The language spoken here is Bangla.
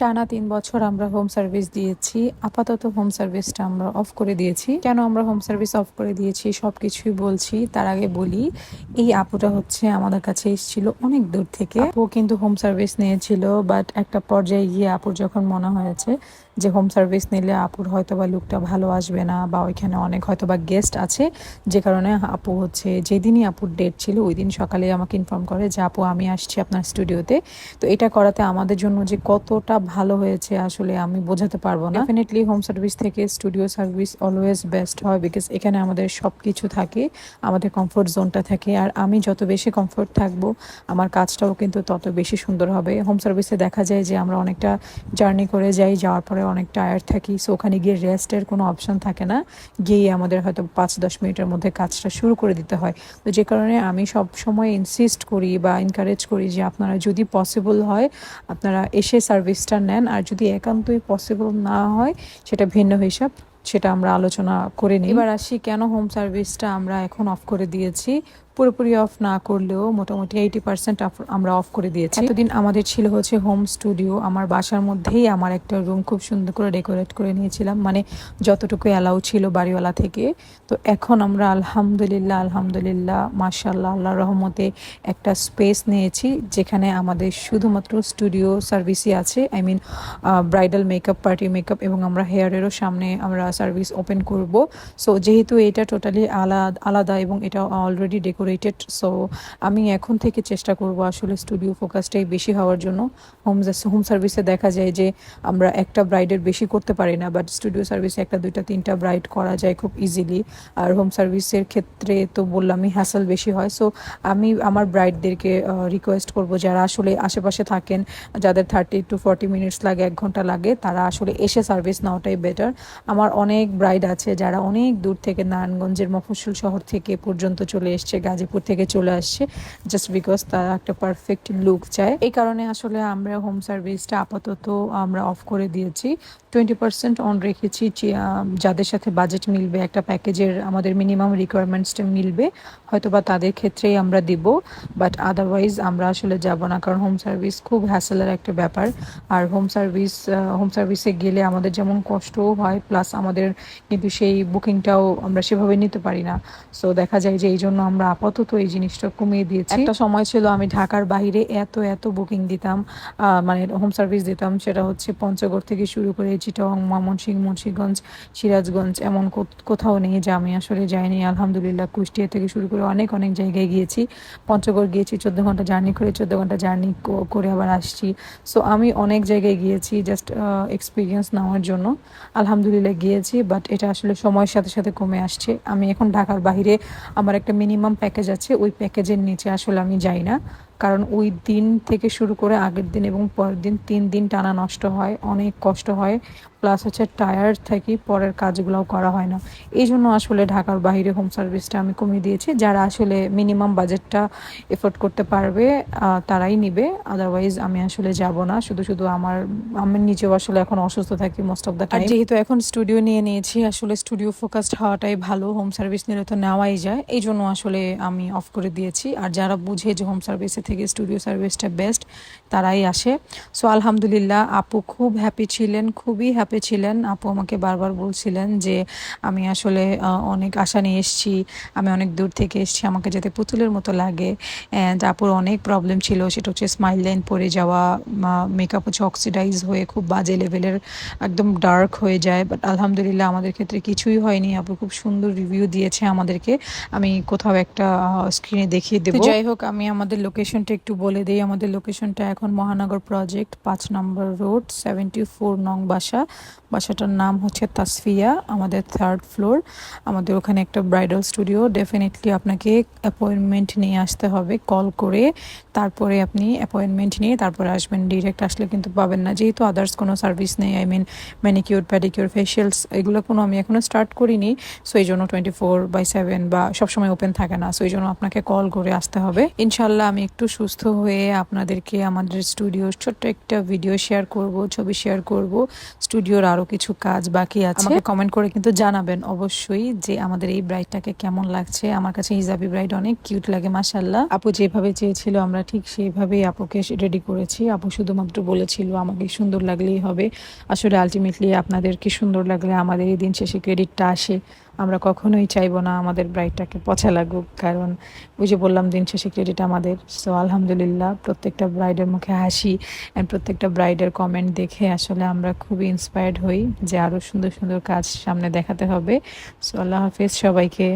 টানা ৩ বছর আমরা হোম সার্ভিস দিয়েছি। আপাতত হোম সার্ভিসটা আমরা অফ করে দিয়েছি। কেন আমরা হোম সার্ভিস অফ করে দিয়েছি সবকিছুই বলছি। তার আগে বলি, এই আপুটা হচ্ছে আমাদের কাছে এসেছিল অনেক দূর থেকে। আপু কিন্তু হোম সার্ভিস নিয়েছিল, বাট একটা পর্যায়ে গিয়ে আপুর যখন মনে হয়েছে যে হোম সার্ভিস নিলে আপুর হয়তোবা লুকটা ভালো আসবে না, বা ওইখানে অনেক হয়তোবা গেস্ট আছে, যে কারণে আপু হচ্ছে যেদিনই আপুর ডেট ছিল ওই দিন সকালে আমাকে ইনফর্ম করে যে আপু আমি আসছি আপনার স্টুডিওতে। তো এটা করাতে আমাদের জন্য যে কতটা ভালো হয়েছে আসলে আমি বোঝাতে পারবো না। ডেফিনেটলি হোম সার্ভিস থেকে স্টুডিও সার্ভিস অলওয়েজ বেস্ট হয়, বিকজ এখানে আমাদের সব কিছু থাকে, আমাদের কমফোর্ট জোনটা থাকে। আর আমি যত বেশি কমফোর্ট থাকবো আমার কাজটাও কিন্তু তত বেশি সুন্দর হবে। হোম সার্ভিসে দেখা যায় যে আমরা অনেকটা জার্নি করে যাই, যাওয়ার পরে অনেক টায়ার্ড থাকি, সো ওখানে গিয়ে রেস্টের কোনো অপশন থাকে না। গিয়ে আমাদের হয়তো 5-10 মিনিটের মধ্যে কাজটা শুরু করে দিতে হয়। তো যে কারণে আমি সব সময় ইনসিস্ট করি বা এনকারেজ করি যে আপনারা যদি পসিবল হয় আপনারা এসে সার্ভিসটা নেন, আর যদি একান্তই পসিবল না হয় সেটা ভিন্ন হিসাব, সেটা আমরা আলোচনা করে নিই। এবার আসি কেন হোম সার্ভিসটা আমরা এখন অফ করে দিয়েছি। পুরোপুরি অফ না করলেও মোটামুটি 80% আমরা অফ করে দিয়েছি। এতদিন আমাদের ছিল হচ্ছে হোম স্টুডিও। আমার বাসার মধ্যেই আমার একটা রুম খুব সুন্দর করে ডেকোরেট করে নিয়েছিলাম, মানে যতটুকু অ্যালাউ ছিল বাড়িওয়ালা থেকে। তো এখন আমরা আলহামদুলিল্লাহ মাশাআল্লাহ আল্লাহর রহমতে একটা স্পেস নিয়েছি যেখানে আমাদের শুধুমাত্র স্টুডিও সার্ভিসই আছে। I mean bridal makeup, party makeup, এবং আমরা হেয়ারেরও সামনে আমরা সার্ভিস ওপেন করব। সো যেহেতু এটা টোটালি আলাদা এবং এটা অলরেডি ডেকোরেটেড, সো আমি এখন থেকে চেষ্টা করব আসলে স্টুডিও ফোকাসটাই বেশি হওয়ার জন্য। হোম সার্ভিসে দেখা যায় যে আমরা একটা ব্রাইডের বেশি করতে পারি না, বাট স্টুডিও সার্ভিসে 1, 2, 3টা ব্রাইড করা যায় খুব ইজিলি। আর হোম সার্ভিসের ক্ষেত্রে তো বললামই হ্যাসেল বেশি হয়। সো আমি আমার ব্রাইডদেরকে রিকোয়েস্ট করব যারা আসলে আশেপাশে থাকেন, যাদের 30 to 40 মিনিটস লাগে, 1 ঘন্টা লাগে, তারা আসলে এসে সার্ভিস নেওয়াটাই বেটার। আমার অনেক ব্রাইড আছে যারা অনেক দূর থেকে, নারায়ণগঞ্জের মফস্বল শহর থেকে পর্যন্ত চলে এসছে, গাজীপুর থেকে চলে আসছে, জাস্ট বিকজ তারা একটা পারফেক্ট লুক চায়। এই কারণে আসলে আমরা হোম সার্ভিসটা আপাতত আমরা অফ করে দিয়েছি। 20% অন রেখেছি, যাদের সাথে বাজেট মিলবে, একটা প্যাকেজের আমাদের মিনিমাম রিকোয়ারমেন্টসটা মিলবে, হয়তোবা তাদের ক্ষেত্রেই আমরা দিব, বাট আদারওয়াইজ আমরা আসলে যাব না, কারণ হোম সার্ভিস খুব হ্যাসেলের একটা ব্যাপার। আর হোম সার্ভিসে গেলে আমাদের যেমন কষ্টও হয়, প্লাস আমাদের কিন্তু সেই বুকিংটাও আমরা সেভাবে নিতে পারি না। সো দেখা যায় যে এই জন্য আমরা আপাতত এই জিনিসটা কমিয়ে দিয়েছি। একটা সময় ছিল আমি ঢাকার বাইরে এত বুকিং দিতাম, মানে হোম সার্ভিস দিতাম, সেটা হচ্ছে পঞ্চগড় থেকে শুরু করে চিটাগং, ময়মনসিংহ, মুন্সিগঞ্জ, সিরাজগঞ্জ, এমন কোথাও নেই যে আমি আসলে যাইনি। আলহামদুলিল্লাহ কুষ্টিয়া থেকে শুরু করে অনেক জায়গায় গিয়েছি। পঞ্চগড় গিয়েছি 14 ঘন্টা জার্নি করে, 14 ঘন্টা জার্নি করে আবার আসছি। সো আমি অনেক জায়গায় গিয়েছি জাস্ট এক্সপিরিয়েন্স নেওয়ার জন্য। আলহামদুলিল্লাহ গিয়েছি, বাট এটা আসলে সময়ের সাথে সাথে কমে আসছে। আমি এখন ঢাকার বাইরে আমার একটা মিনিমাম প্যাকেজ আছে, ওই প্যাকেজের নিচে আসলে আমি যাই না, কারণ ওই দিন থেকে শুরু করে আগের দিন এবং পরের দিন 3 দিন টানা নষ্ট হয়, অনেক কষ্ট হয়, প্লাস হচ্ছে টায়ার্ড থাকি, পরের কাজগুলোও করা হয় না। এই জন্য আসলে ঢাকার বাইরে হোম সার্ভিসটা আমি কমিয়ে দিয়েছি। যারা আসলে মিনিমাম বাজেটটা এফোর্ড করতে পারবে তারাই নিবে, আদারওয়াইজ আমি আসলে যাব না। শুধু আমি নিজেও আসলে এখন অসুস্থ থাকি মোস্ট অফ দ্য টাইম। যেহেতু এখন স্টুডিও নিয়ে নিয়েছি, আসলে স্টুডিও ফোকাসড হওয়াটাই ভালো, হোম সার্ভিস নিলে তো নেওয়াই যায়, এই জন্য আসলে আমি অফ করে দিয়েছি। আর যারা বুঝে যে হোম সার্ভিসের থেকে স্টুডিও সার্ভিসটা বেস্ট, তারাই আসে। সো আলহামদুলিল্লাহ আপু খুব হ্যাপি ছিলেন, খুবই হ্যাপি ছিলেন। আপু আমাকে বারবার বলছিলেন যে আমি আসলে অনেক আশা নিয়ে এসেছি, আমি অনেক দূর থেকে এসেছি, আমাকে যাতে পুতুলের মতো লাগে। অ্যান্ড আপুর অনেক প্রবলেম ছিল, সেটা হচ্ছে স্মাইল লাইন পড়ে যাওয়া, মেকআপ হচ্ছে অক্সিডাইজ হয়ে খুব বাজে লেভেলের একদম ডার্ক হয়ে যায়। বাট আলহামদুলিল্লাহ আমাদের ক্ষেত্রে কিছুই হয়নি। আপু খুব সুন্দর রিভিউ দিয়েছে আমাদেরকে, আমি কোথাও একটা স্ক্রিনে দেখিয়ে দেবো। যাই হোক, আমি আমাদের লোকেশনটা একটু বলে দিই। আমাদের লোকেশনটা এখন মহানগর প্রজেক্ট 5 নম্বর রোড, 74 নং বাসাটার নাম হচ্ছে তাসফিয়া, আমাদের 3rd ফ্লোর। আমাদের ওখানে একটা ব্রাইডাল স্টুডিও। ডেফিনেটলি আপনাকে অ্যাপয়েন্টমেন্ট নিয়ে আসতে হবে, কল করে, তারপরে আপনি অ্যাপয়েন্টমেন্ট নিয়ে তারপরে আসবেন। ডিরেক্ট আসলে কিন্তু পাবেন না, যেহেতু আদার্স কোনো সার্ভিস নেই, আই মিন ম্যানিকিউর, প্যাডিকিউর, ফেশিয়ালস, এগুলো কোনো আমি এখনও স্টার্ট করিনি। সো এই জন্য 24/7 বা সবসময় ওপেন থাকে না, সো এই জন্য আপনাকে কল করে আসতে হবে। ইনশাল্লাহ আমি একটু সুস্থ হয়ে আপনাদেরকে আমাদের স্টুডিওর ছোট্ট একটা ভিডিও শেয়ার করব, ছবি শেয়ার করব। স্টুডিও ভিডিওর আরো কিছু কাজ বাকি আছে। আমাকে কমেন্ট করে কিন্তু জানাবেন অবশ্যই যে আমাদের এই ব্রাইডটাকে কেমন লাগছে। আমার কাছে হিজাবি ব্রাইড অনেক কিউট লাগে মাশাআল্লাহ। আপু যেভাবে চেয়েছিল আমরা ঠিক সেইভাবেই আপুকে রেডি করেছি। আপু শুধুমাত্র বলেছিল আমাকে সুন্দর লাগলেই হবে। আসলে আলটিমেটলি আপনাদেরকে সুন্দর লাগলে আমাদের এই দিন শেষে ক্রেডিটটা আসে। আমরা কখনোই চাইবো না আমাদের ব্রাইডটাকে পচা লাগুক, কারণ ওই যে বললাম দিন শেষে ক্রেডিট আমাদের। সো আলহামদুলিল্লাহ প্রত্যেকটা ব্রাইডের মুখে হাসি অ্যান্ড প্রত্যেকটা ব্রাইডের কমেন্ট দেখে আসলে আমরা খুবই ইন্সপায়ার্ড হই যে আরও সুন্দর সুন্দর কাজ সামনে দেখাতে হবে। সো আল্লাহ হাফেজ সবাইকে।